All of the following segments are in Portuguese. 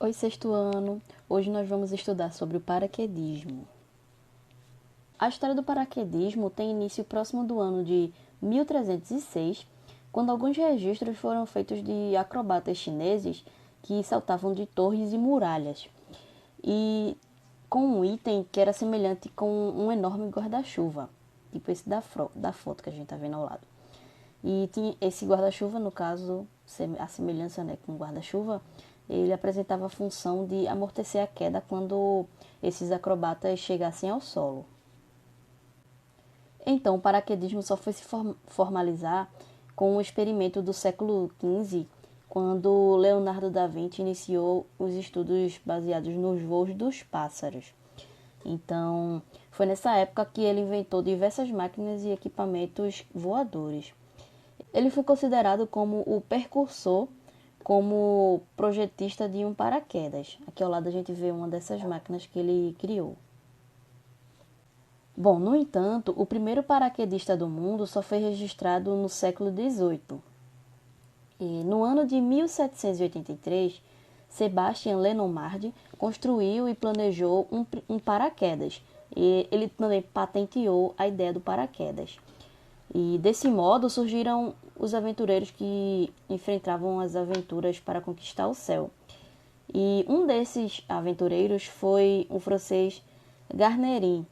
Oi, sexto ano! Hoje nós vamos estudar sobre o paraquedismo. A história do paraquedismo tem início próximo do ano de 1306, quando alguns registros foram feitos de acrobatas chineses que saltavam de torres e muralhas, e com um item que era semelhante com um enorme guarda-chuva, tipo esse da foto que a gente está vendo ao lado. E tinha esse guarda-chuva, no caso, a semelhança, né, com o guarda-chuva, ele apresentava a função de amortecer a queda quando esses acrobatas chegassem ao solo. Então, o paraquedismo só foi se formalizar com o experimento do século XV, quando Leonardo da Vinci iniciou os estudos baseados nos voos dos pássaros. Então, foi nessa época que ele inventou diversas máquinas e equipamentos voadores. Ele foi considerado como o precursor, como projetista de um paraquedas. Aqui ao lado a gente vê uma dessas máquinas que ele criou. Bom, no entanto, o primeiro paraquedista do mundo só foi registrado no século XVIII. E no ano de 1783, Sebastian Lenormand construiu e planejou um paraquedas. E ele também patenteou a ideia do paraquedas. E desse modo surgiram os aventureiros que enfrentavam as aventuras para conquistar o céu. E um desses aventureiros foi o francês Garnerin,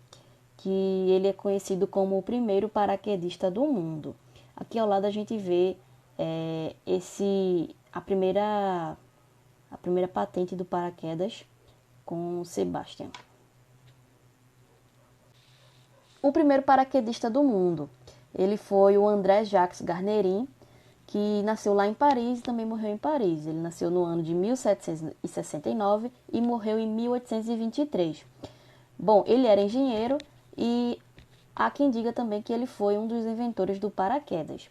que ele é conhecido como o primeiro paraquedista do mundo. Aqui ao lado a gente vê a primeira patente do paraquedas com o Sebastian. O primeiro paraquedista do mundo, ele foi o André Jacques Garnerin, que nasceu lá em Paris e também morreu em Paris. Ele nasceu no ano de 1769 e morreu em 1823. Bom, ele era engenheiro e há quem diga também que ele foi um dos inventores do paraquedas.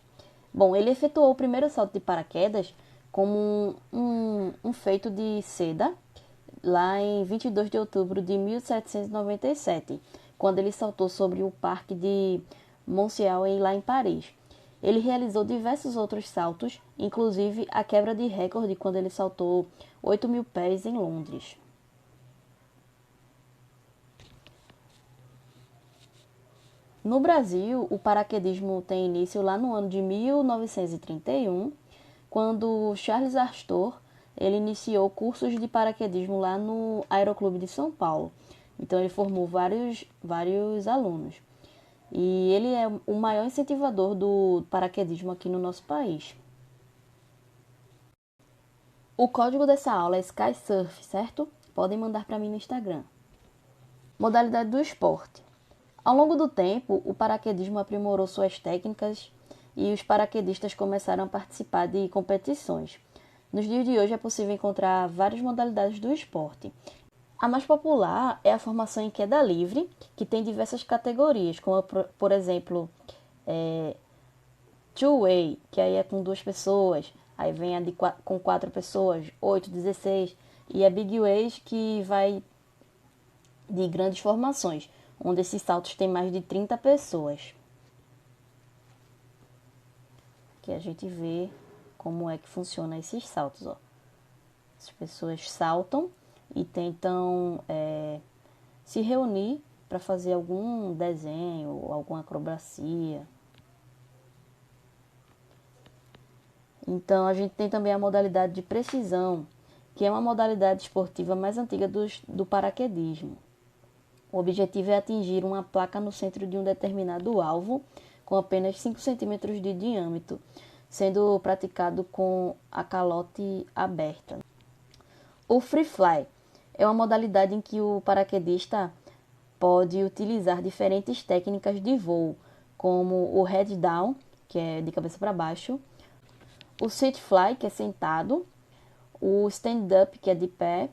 Bom, ele efetuou o primeiro salto de paraquedas como um feito de seda lá em 22 de outubro de 1797, quando ele saltou sobre o Parque de Monceau lá em Paris. Ele realizou diversos outros saltos, inclusive a quebra de recorde quando ele saltou 8.000 pés em Londres. No Brasil, o paraquedismo tem início lá no ano de 1931, quando Charles Astor ele iniciou cursos de paraquedismo lá no Aeroclube de São Paulo. Então ele formou vários alunos. E ele é o maior incentivador do paraquedismo aqui no nosso país. O código dessa aula é SkySurf, certo? Podem mandar para mim no Instagram. Modalidade do esporte. Ao longo do tempo, o paraquedismo aprimorou suas técnicas e os paraquedistas começaram a participar de competições. Nos dias de hoje é possível encontrar várias modalidades do esporte. A mais popular é a formação em queda livre, que tem diversas categorias, como por exemplo, two-way, que aí é com 2 pessoas, aí vem a com 4 pessoas, 8, 16, e a big ways, que vai de grandes formações, onde esses saltos têm mais de 30 pessoas. Que a gente vê como é que funciona esses saltos, ó. As pessoas saltam e tentam se reunir para fazer algum desenho ou alguma acrobacia. Então a gente tem também a modalidade de precisão, que é uma modalidade esportiva mais antiga do paraquedismo. O objetivo é atingir uma placa no centro de um determinado alvo com apenas 5 centímetros de diâmetro, sendo praticado com a calote aberta. O free fly é uma modalidade em que o paraquedista pode utilizar diferentes técnicas de voo, como o head down, que é de cabeça para baixo, o sit fly, que é sentado, o stand up, que é de pé,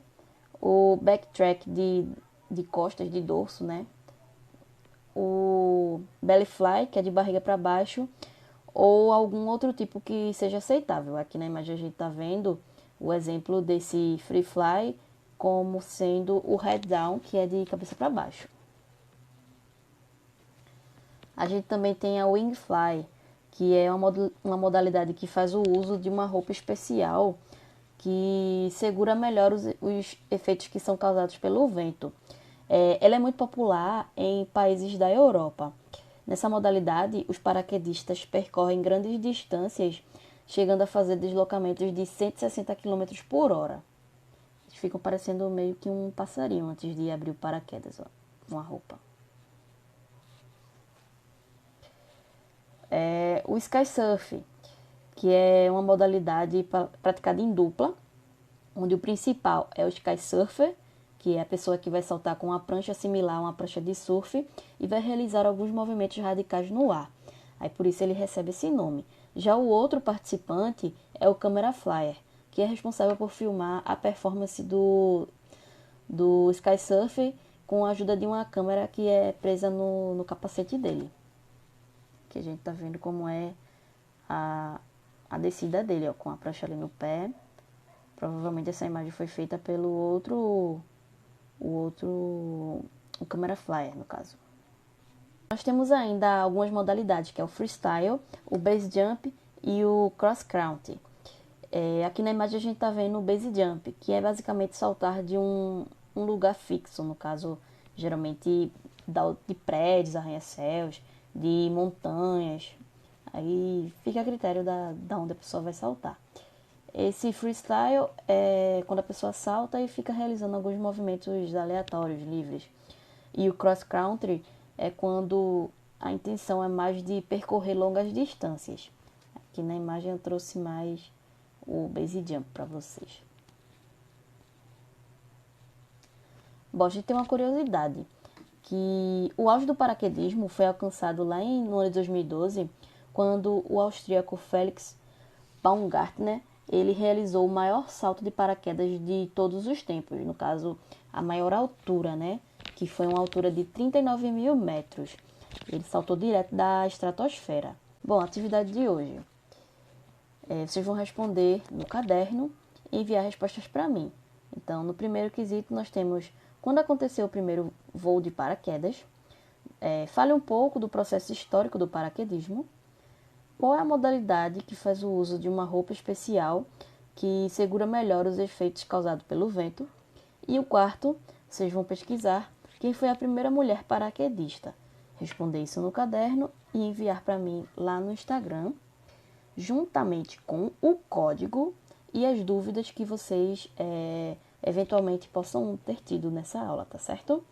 o backtrack de costas, de dorso, né? O belly fly, que é de barriga para baixo, ou algum outro tipo que seja aceitável. Aqui na imagem a gente está vendo o exemplo desse free fly como sendo o head down, que é de cabeça para baixo. A gente também tem a wing fly, que é uma modalidade que faz o uso de uma roupa especial que segura melhor os efeitos que são causados pelo vento. Ela é muito popular em países da Europa. Nessa modalidade, os paraquedistas percorrem grandes distâncias, chegando a fazer deslocamentos de 160 km por hora. Eles ficam parecendo meio que um passarinho antes de abrir o paraquedas, ó, uma roupa. O Sky Surf, que é uma modalidade praticada em dupla, onde o principal é o Sky Surfer, que é a pessoa que vai saltar com uma prancha similar a uma prancha de surf e vai realizar alguns movimentos radicais no ar. Aí por isso ele recebe esse nome. Já o outro participante é o Camera Flyer, que é responsável por filmar a performance do Sky Surfer com a ajuda de uma câmera que é presa no capacete dele. Que a gente tá vendo como é a descida dele, ó, com a prancha ali no pé. Provavelmente essa imagem foi feita pelo o Camera Flyer, no caso. Nós temos ainda algumas modalidades, que é o freestyle, o base jump e o cross country. Aqui na imagem a gente está vendo o base jump, que é basicamente saltar de um lugar fixo, no caso, geralmente de prédios, arranha-céus, de montanhas. Aí fica a critério da onde a pessoa vai saltar. Esse freestyle é quando a pessoa salta e fica realizando alguns movimentos aleatórios, livres. E o cross country é quando a intenção é mais de percorrer longas distâncias. Aqui na imagem eu trouxe mais o base jump para vocês. Bom, a gente tem uma curiosidade, que o auge do paraquedismo foi alcançado lá no ano de 2012, quando o austríaco Felix Baumgartner ele realizou o maior salto de paraquedas de todos os tempos, no caso, a maior altura, né? Que foi uma altura de 39 mil metros. Ele saltou direto da estratosfera. Bom, a atividade de hoje. Vocês vão responder no caderno e enviar respostas para mim. Então, no primeiro quesito, nós temos quando aconteceu o primeiro voo de paraquedas. Fale um pouco do processo histórico do paraquedismo. Qual é a modalidade que faz o uso de uma roupa especial que segura melhor os efeitos causados pelo vento? E o quarto, vocês vão pesquisar quem foi a primeira mulher paraquedista. Responder isso no caderno e enviar para mim lá no Instagram, juntamente com o código e as dúvidas que vocês eventualmente possam ter tido nessa aula, tá certo?